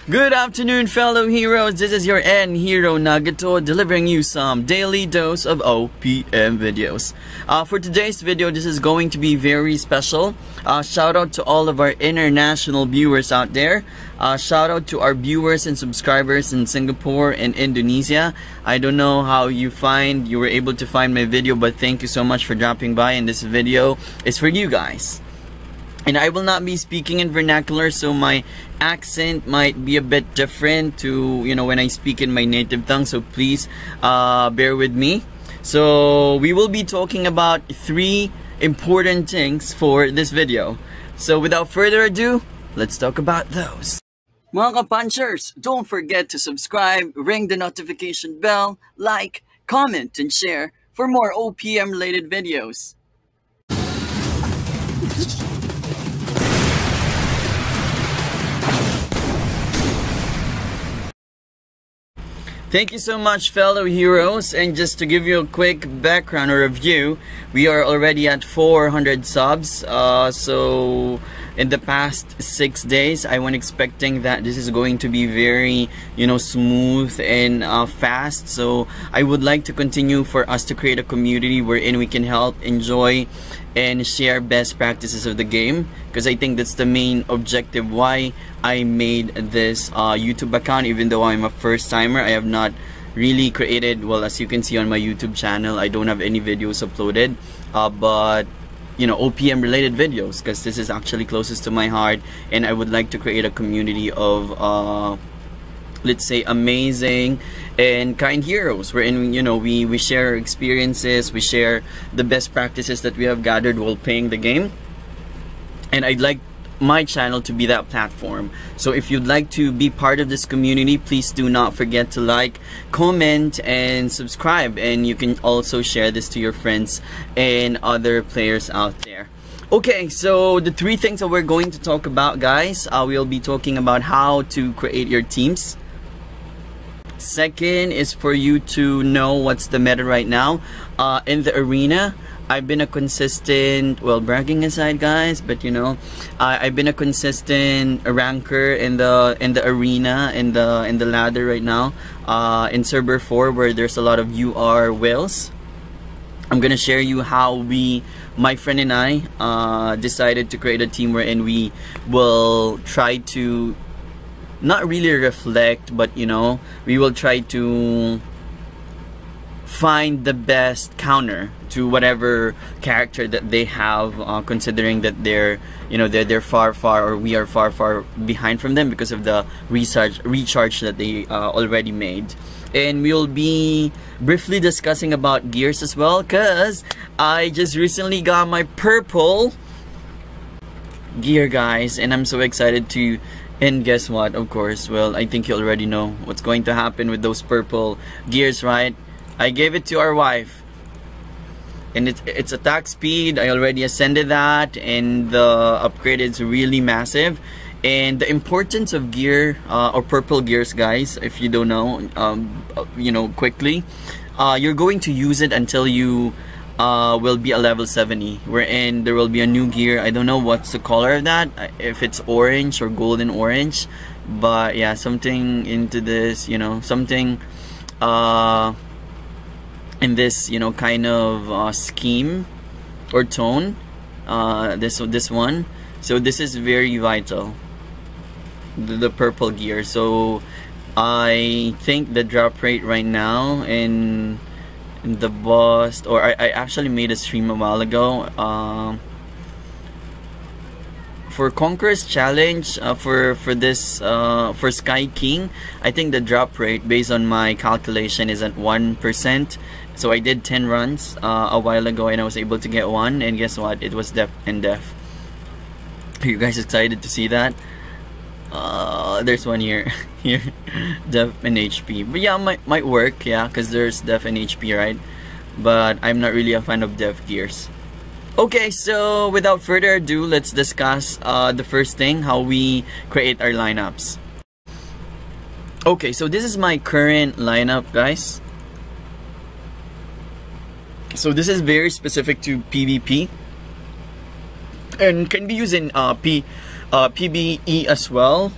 Good afternoon, fellow heroes. This is your N Hero Nagato, delivering you some daily dose of OPM videos. For today's video, this is going to be very special. Shout out to all of our international viewers out there. Shout out to our viewers and subscribers in Singapore and Indonesia. I don't know how you were able to find my video, but thank you so much for dropping by, and this video is for you guys. And I will not be speaking in vernacular, so my accent might be a bit different to, when I speak in my native tongue, so please bear with me. So we will be talking about 3 important things for this video. So without further ado, let's talk about those. Mga kapunchers, don't forget to subscribe, ring the notification bell, like, comment, and share for more OPM related videos. Thank you so much, fellow heroes, and just to give you a quick background or review, we are already at 400 subs. So in the past 6 days, I was expecting that this is going to be very, smooth and fast. So I would like to continue for us to create a community wherein we can help, enjoy, and share best practices of the game, because I think that's the main objective why I made this YouTube account. Even though I'm a first timer, I have not really created, well, as you can see on my YouTube channel, I don't have any videos uploaded, but OPM related videos, because this is actually closest to my heart, and I would like to create a community of let's say amazing and kind heroes wherein we share experiences, we share the best practices that we have gathered while playing the game, and I'd like my channel to be that platform. So if you'd like to be part of this community, please do not forget to like, comment, and subscribe, and you can also share this to your friends and other players out there. Okay, so the 3 things that we're going to talk about, guys, we'll be talking about how to create your teams. Second is for you to know what's the meta right now in the arena. I've been a consistent, well, bragging aside, guys, but I've been a consistent ranker in the arena, in the ladder right now, in server 4, where there's a lot of UR whales. I'm gonna share you how my friend and I decided to create a team wherein we will try to not really reflect, but we will try to find the best counter to whatever character that they have, considering that they're far, or we are far behind from them because of the recharge that they already made. And we'll be briefly discussing about gears as well, because I just recently got my purple gear, guys, and I'm so excited to. And guess what? Of course, well, I think you already know what's going to happen with those purple gears, right? I gave it to our wife, and it's attack speed. I already ascended that, and the upgrade is really massive. And the importance of gear or purple gears, guys, if you don't know, quickly, you're going to use it until you will be a level 70, wherein there will be a new gear. I don't know what's the color of that, if it's orange or golden orange, but yeah, something into this, something in this kind of scheme or tone, this one. So this is very vital, the purple gear. So I think the drop rate right now in the boss, or I actually made a stream a while ago for Conqueror's Challenge, for this for Sky King. I think the drop rate based on my calculation is at 1%. So I did 10 runs a while ago, and I was able to get 1, and guess what, it was def and def. Are you guys excited to see that? There's one here here, def and HP, but yeah, might work, yeah, because there's def and HP, right? But I'm not really a fan of def gears. Okay, so without further ado, let's discuss the first thing, how we create our lineups. Okay, so this is my current lineup, guys. So this is very specific to PvP and can be used in PvE as well.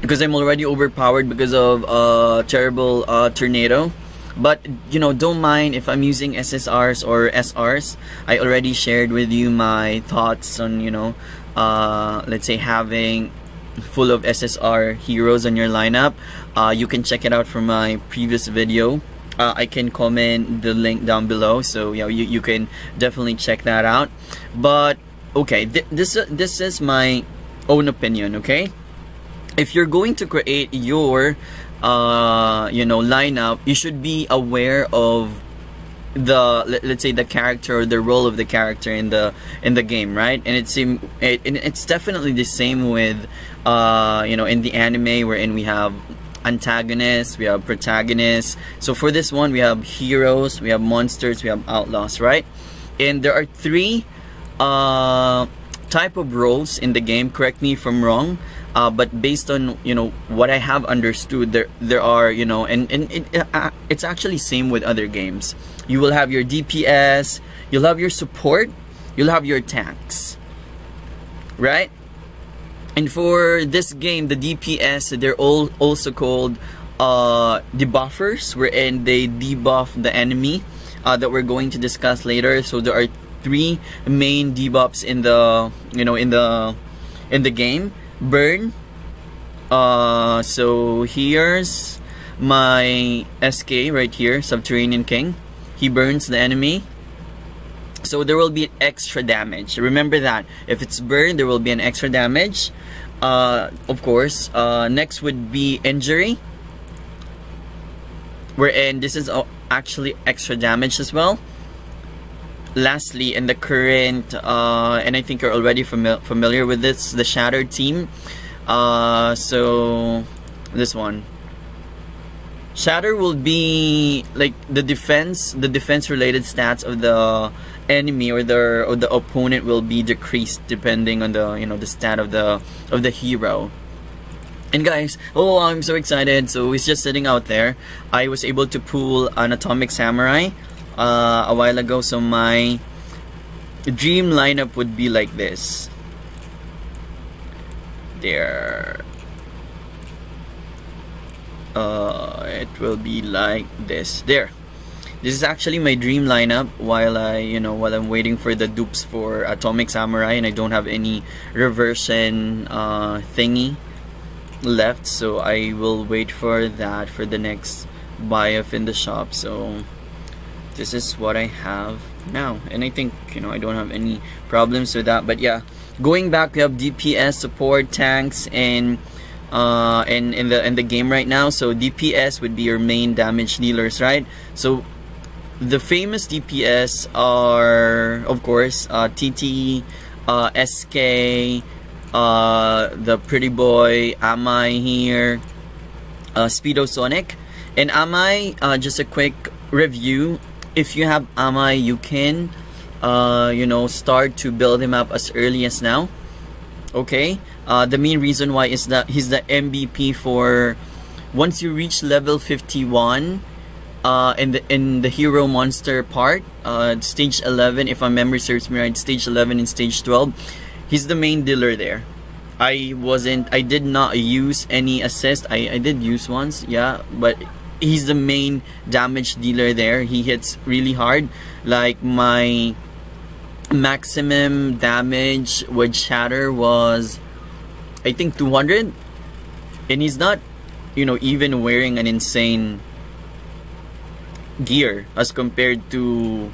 because I'm already overpowered because of terrible tornado. But you know, don't mind if I'm using SSRs or SRs. I already shared with you my thoughts on, you know, let's say having full of SSR heroes on your lineup. You can check it out from my previous video. I can comment the link down below, so yeah, you can definitely check that out. But okay, this is my own opinion. Okay, if you're going to create your you know, lineup, you should be aware of the, let's say, the character or the role of the character in the game, right? And it's definitely the same with you know, in the anime, wherein we have antagonists, we have protagonists. So for this one, we have heroes, we have monsters, we have outlaws, right? And there are three type of roles in the game. Correct me if I'm wrong, but based on, you know, what I have understood, there are, you know, and it's actually same with other games. You will have your DPS, you'll have your support, you'll have your tanks, right? And for this game, the DPS, they're all also called debuffers, wherein they debuff the enemy that we're going to discuss later. So there are three main debuffs in the, you know, in the game. Burn. So here's my SK right here, Subterranean King. He burns the enemy, so there will be extra damage. Remember that if it's burned, there will be an extra damage. Of course, next would be injury, wherein this is actually extra damage as well. Lastly, in the current, and I think you're already familiar with this, the Shattered team. So this one, Shatter will be like the defense related stats of the enemy or the opponent will be decreased depending on the, you know, the stat of the hero. And guys, oh, I'm so excited. So he's just sitting out there. I was able to pull an Atomic Samurai a while ago, so my dream lineup would be like this. There. It will be like this. There. This is actually my dream lineup while I'm waiting for the dupes for Atomic Samurai, and I don't have any reversion thingy left, so I will wait for that for the next buy-off in the shop. So this is what I have now, and I think, you know, I don't have any problems with that. But yeah, going back, we have DPS, support, tanks, and in the game right now. So DPS would be your main damage dealers, right? So the famous DPS are, of course, TT, SK, the pretty boy Amai here, Speedo Sonic. And Amai, just a quick review. If you have Amai, you can you know, start to build him up as early as now. Okay, the main reason why is that he's the MVP for once you reach level 51 in the hero monster part, stage 11, if my memory serves me right, stage 11 and stage 12. He's the main dealer there. I did not use any assist. I did use once, yeah, but he's the main damage dealer there. He hits really hard. Like, my maximum damage with Shatter was, I think, 200, and he's not, you know, even wearing an insane gear as compared to,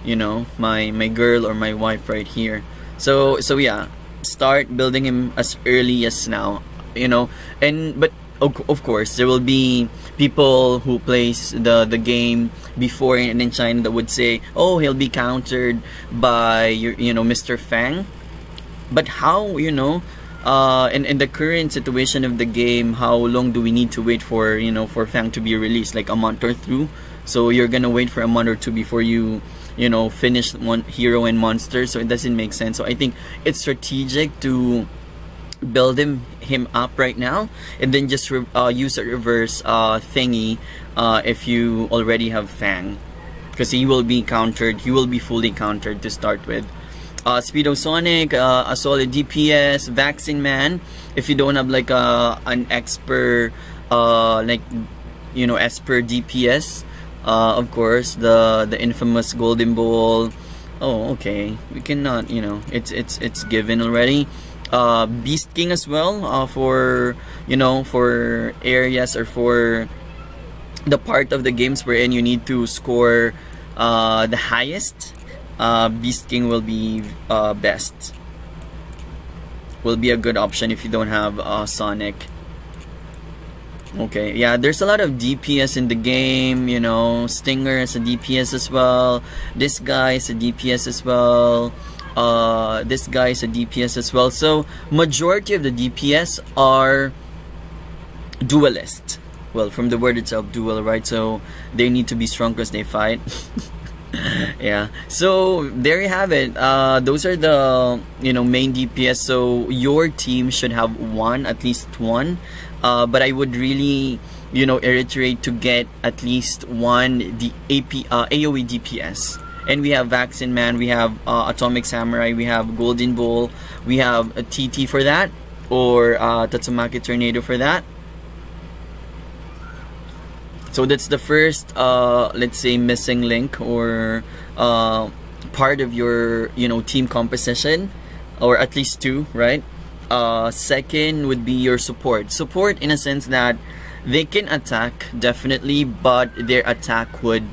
you know, my girl or my wife right here. So yeah, start building him as early as now, you know. But of course, there will be people who plays the game before and in China that would say, oh, he'll be countered by you know, Mr. Fang. But how, you know, in the current situation of the game, how long do we need to wait for, you know, for Fang to be released? Like a month or two. So you're gonna wait for a month or two before you know, finish one hero and monster. So it doesn't make sense. So I think it's strategic to build him up right now, and then just use a reverse thingy if you already have Fang, because he will be countered. He will be fully countered to start with. Speedo Sonic, a solid DPS, Vaccine Man. If you don't have like an expert, like Esper DPS, of course the infamous Golden Ball. Oh, okay, we cannot, it's given already. Beast King as well, for for areas or for the part of the games wherein you need to score the highest. Beast King will be best. Will be a good option if you don't have Sonic. Okay, yeah, there's a lot of DPS in the game, Stinger is a DPS as well. This guy is a DPS as well. This guy is a DPS as well. So majority of the DPS are duelist. Well, from the word itself, duel, right? So they need to be strong because they fight. Yeah, so there you have it. Those are the main DPS. So your team should have at least one. But I would really iterate to get at least one AoE DPS. And we have Vaccine Man, we have Atomic Samurai, we have Golden Bull, we have a TT for that, or Tatsumaki Tornado for that. So that's the first, let's say, missing link or part of your team composition, or at least two, right? Second would be your support. Support in a sense that they can attack definitely, but their attack would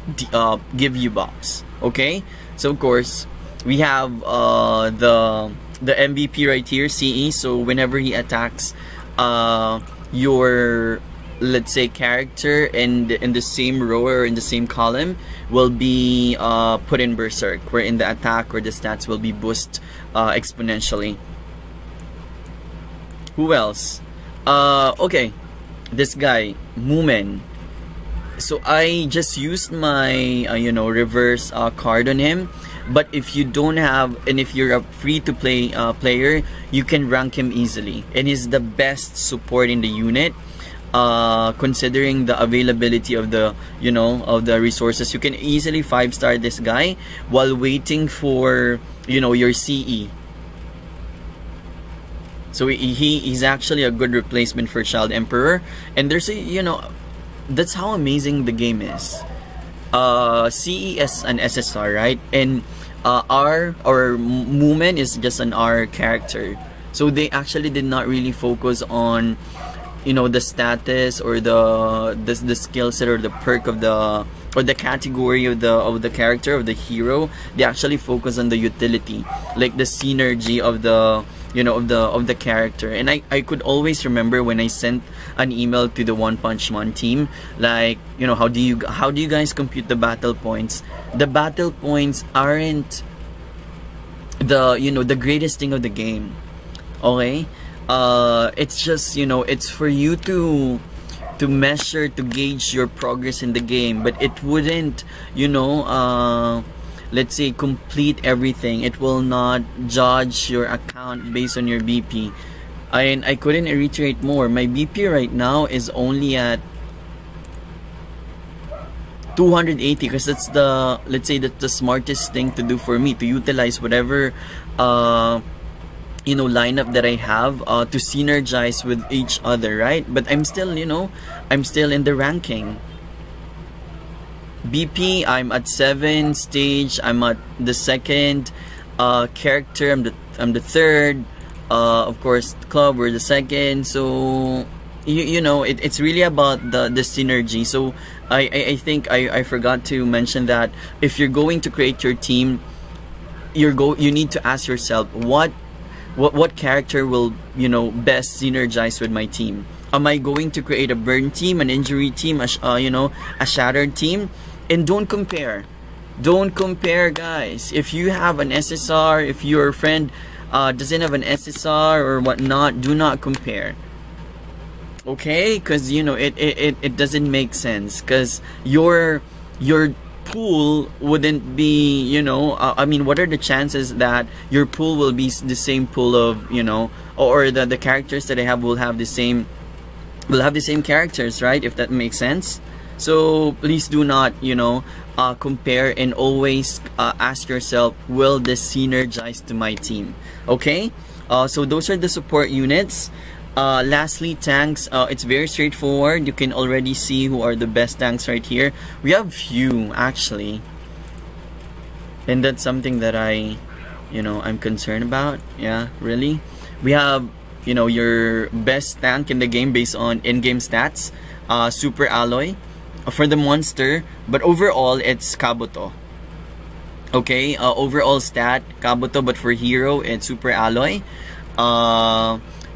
give you buffs. Okay, so of course we have the MVP right here, CE. So whenever he attacks your, let's say, character in the same row or in the same column, will be put in berserk, wherein the attack or the stats will be boosted exponentially. Who else? Okay, this guy, Moomin. So I just used my reverse card on him. But if you don't have, and if you're a free-to-play player, you can rank him easily, and he's the best support in the unit. Considering the availability of the of the resources, you can easily 5-star this guy while waiting for your CE. So he's actually a good replacement for Child Emperor, and there's a that's how amazing the game is. CE is an SSR, right? And R or Moomin is just an R character. So they actually did not really focus on the status or the skill set or the perk of the or the category of the character of the hero. They actually focus on the utility, like the synergy of the of the character. And I could always remember when I sent an email to the One Punch Man team, like how do you guys compute the battle points? The battle points aren't the greatest thing of the game. Okay, it's just it's for you to measure, to gauge your progress in the game, but it wouldn't let's say complete everything. It will not judge your account based on your BP. And I couldn't reiterate more. My BP right now is only at 280 because that's the, let's say, that's the smartest thing to do for me, to utilize whatever lineup that I have to synergize with each other, right? But I'm still I'm still in the ranking. BP, I'm at 7. Stage, I'm at the 2nd. Character, I'm the 3rd. Of course, club, we're the 2nd. So it's really about the synergy. So I think I forgot to mention that if you're going to create your team, you need to ask yourself what character will best synergize with my team. Am I going to create a burn team, an injury team, a shattered team? And don't compare, guys. If you have an SSR, if your friend doesn't have an SSR or whatnot, do not compare. Okay, because it doesn't make sense, because your pool wouldn't be I mean, what are the chances that your pool will be the same pool of or the characters that I have will have the same characters, right? If that makes sense. So please do not, you know, compare, and always ask yourself, will this synergize to my team? Okay, so those are the support units. Lastly, tanks. It's very straightforward. You can already see who are the best tanks right here. We have few actually, and that's something that I'm concerned about. Yeah, really. We have, your best tank in the game based on in-game stats, super alloy for the monster, but overall it's Kabuto. Okay, overall stat Kabuto, but for hero it's super alloy.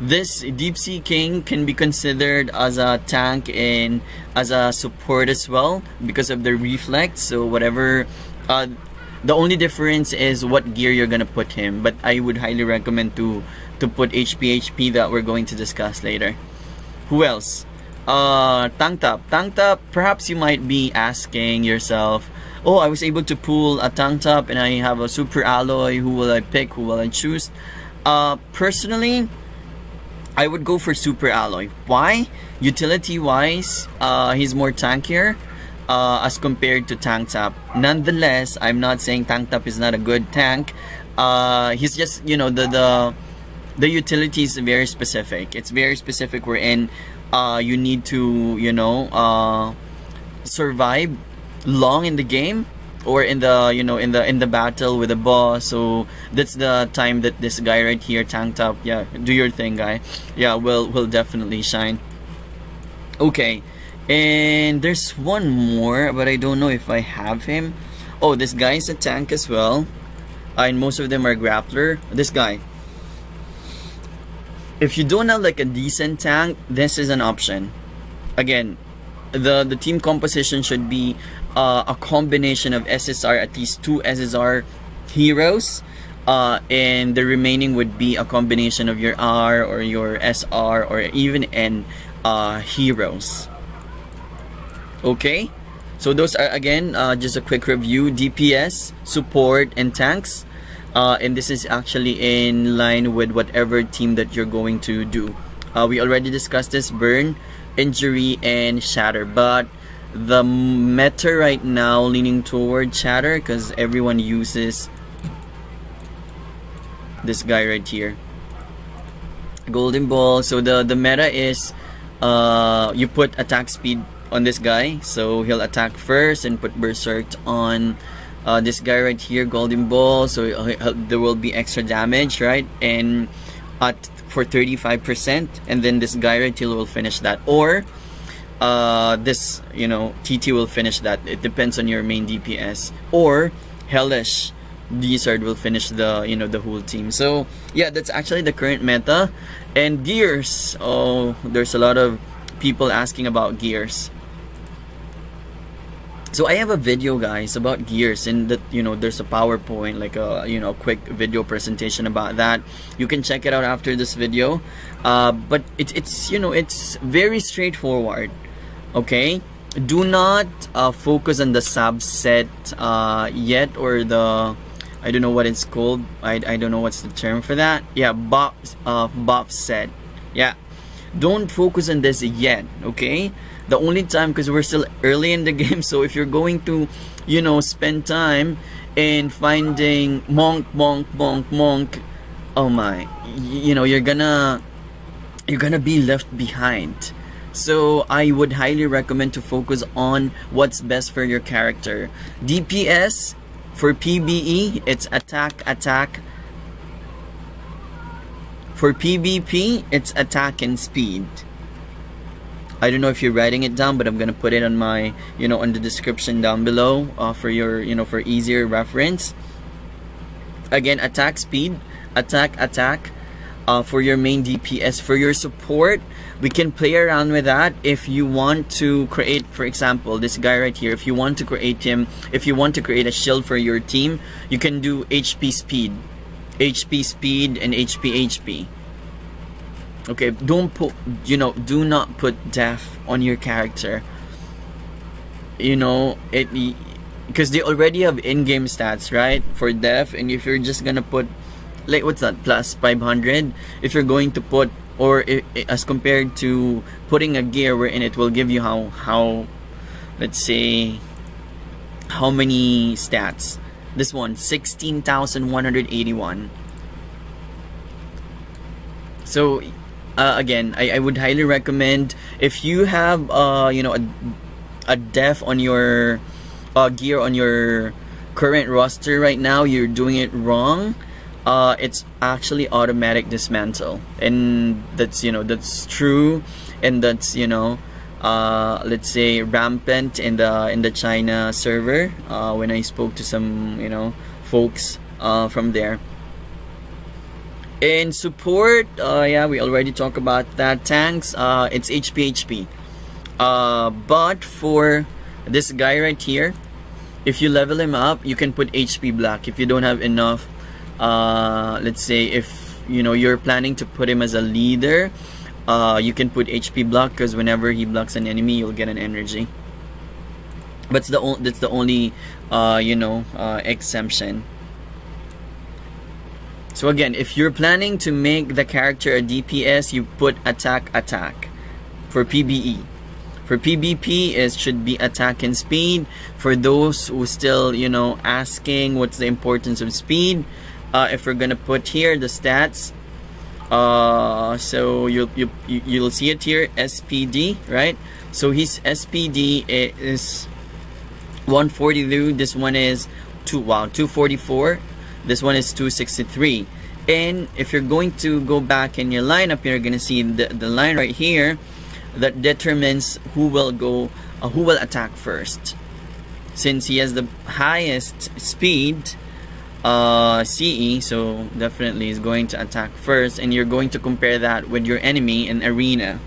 This Deep Sea King can be considered as a tank and as a support as well because of the reflex. So whatever, the only difference is what gear you're gonna put him, but I would highly recommend to put HP that we're going to discuss later. Who else? Tank top. Perhaps you might be asking yourself, oh, I was able to pull a tank top and I have a super alloy. Who will I pick? Who will I choose? Personally, I would go for super alloy. Why? Utility wise, he's more tankier as compared to tank top. Nonetheless, I'm not saying tank top is not a good tank. He's just, the utility is very specific. It's very specific wherein you need to survive long in the game, or in the in the battle with the boss. So that's the time that this guy right here, tank top, yeah, do your thing, guy. Yeah, will definitely shine. Okay, and there's one more, but I don't know if I have him. Oh, this guy is a tank as well, and most of them are grappler. This guy, if you don't have like a decent tank, this is an option. Again, the team composition should be a combination of SSR, at least 2 SSR heroes, and the remaining would be a combination of your R or your SR or even N heroes. Okay, so those are, again, just a quick review: DPS, support, and tanks. And this is actually in line with whatever team that you're going to do. We already discussed this: burn, injury, and shatter. But the meta right now leaning toward shatter because everyone uses this guy right here, golden ball. So the meta is you put attack speed on this guy, so he'll attack first, and put berserk on this guy right here, golden ball, so there will be extra damage, right? And for 35%, and then this guy right here will finish that, or this TT will finish that. It depends on your main DPS, or hellish Blizzard will finish the the whole team. So yeah, that's actually the current meta. And gears, oh, there's a lot of people asking about gears. So I have a video, guys, about gears, and that there's a PowerPoint, like a quick video presentation about that. You can check it out after this video. But it's very straightforward. Okay, do not focus on the subset yet, or the, I don't know what it's called. I don't know what's the term for that. Yeah, buff set. Yeah, don't focus on this yet. Okay, the only time, because we're still early in the game, so if you're going to spend time in finding monk, oh my, you're gonna be left behind. So I would highly recommend to focus on what's best for your character. DPS for PBE, it's attack. For PvP, it's attack and speed. I don't know if you're writing it down, but I'm gonna put it on my on the description down below for your for easier reference. Again, attack speed, attack. For your main DPS. For your support, we can play around with that. If you want to create, for example, this guy right here, if you want to create him, if you want to create a shield for your team, you can do HP speed, and HP. Okay, don't put, do not put def on your character. Because they already have in-game stats, right, for def, and if you're just gonna put, like, what's that, plus 500, if you're going to put, or as compared to putting a gear wherein it will give you how let's say, how many stats? This one, 16,181. So again, I would highly recommend, if you have you know, a def on your gear on your current roster right now, you're doing it wrong. It's actually automatic dismantle, and that's, you know, that's true, and that's, you know, let's say rampant in the China server, when I spoke to some, you know, folks from there. In support, yeah, we already talked about that. Tanks, it's HP. But for this guy right here, if you level him up, you can put HP black. If you don't have enough, let's say if, you know, you're planning to put him as a leader, you can put HP block, because whenever he blocks an enemy, you'll get an energy. But that's the only you know, exemption. So again, if you're planning to make the character a DPS, you put attack for PBE. For PvP, it should be attack and speed. For those who still, you know, asking what's the importance of speed, if we're gonna put here the stats, so you'll see it here, SPD, right? So his SPD is 142. This one is 244. This one is 263. And if you're going to go back in your lineup, you're gonna see the line right here that determines who will attack first. Since he has the highest speed, CE, so definitely is going to attack first, and you're going to compare that with your enemy in arena.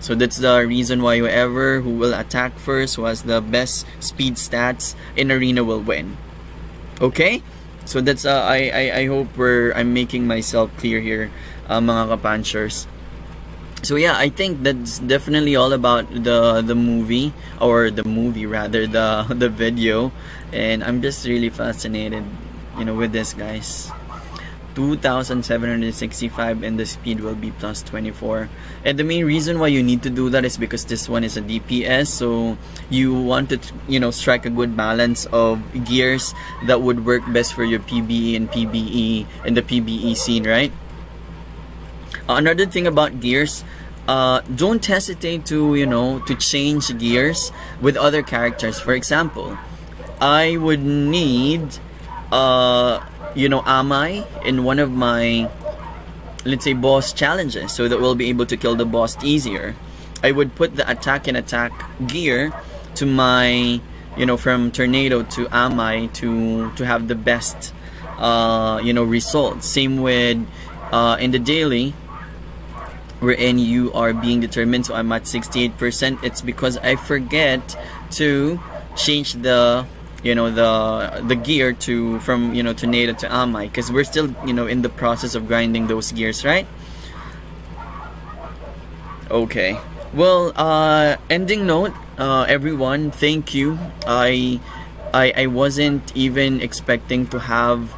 So that's the reason why whoever who will attack first, who has the best speed stats in arena, will win. Okay, so that's I hope I'm making myself clear here, mga kapanchers. So yeah, I think that's definitely all about the movie, or the movie rather, the video, and I'm just really fascinated, you know, with this, guys. 2,765, and the speed will be plus 24. And the main reason why you need to do that is because this one is a DPS, so you want to, you know, strike a good balance of gears that would work best for your PBE and PBE and the PBE scene, right? Another thing about gears, don't hesitate to, you know, to change gears with other characters. For example, I would need you know, Amai in one of my, let's say, boss challenges, so that we'll be able to kill the boss easier. I would put the attack and attack gear to my, you know, from Tornado to Amai to have the best you know, results. Same with in the daily, wherein you are being determined. So I'm at 68%. It's because I forget to change the, you know, the gear from, you know, Tornado to Amai, because we're still, you know, in the process of grinding those gears, right? Okay, well, ending note, everyone, thank you. I wasn't even expecting to have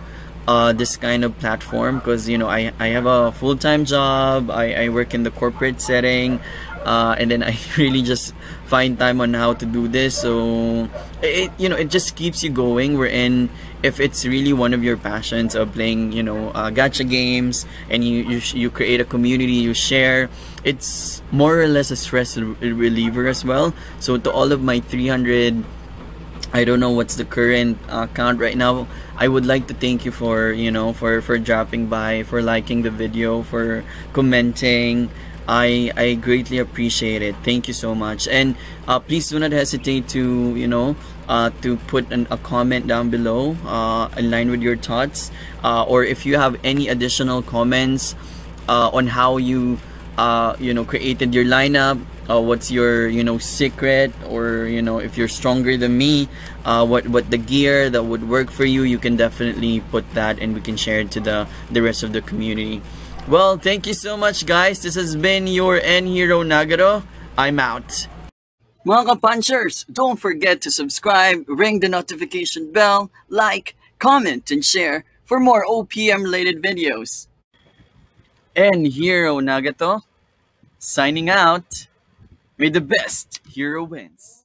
this kind of platform, because, you know, I have a full-time job. I work in the corporate setting, and then I really just find time on how to do this. So it, you know, it just keeps you going. Wherein if it's really one of your passions of playing, you know, gacha games, and you create a community, you share, it's more or less a stress reliever as well. So to all of my 300, I don't know what's the current count right now, I would like to thank you for, you know, for dropping by, for liking the video, for commenting. I greatly appreciate it. Thank you so much. And please do not hesitate to, you know, to put a comment down below in line with your thoughts, or if you have any additional comments on how you you know, created your lineup, what's your, you know, secret, or, you know, if you're stronger than me, what the gear that would work for you, you can definitely put that, and we can share it to the rest of the community. Well, thank you so much, guys. This has been your N Hero Nagaro. I'm out. Mga kapunchers, don't forget to subscribe, ring the notification bell, like, comment, and share for more OPM related videos. N Hero Nagato, signing out. May the best hero wins.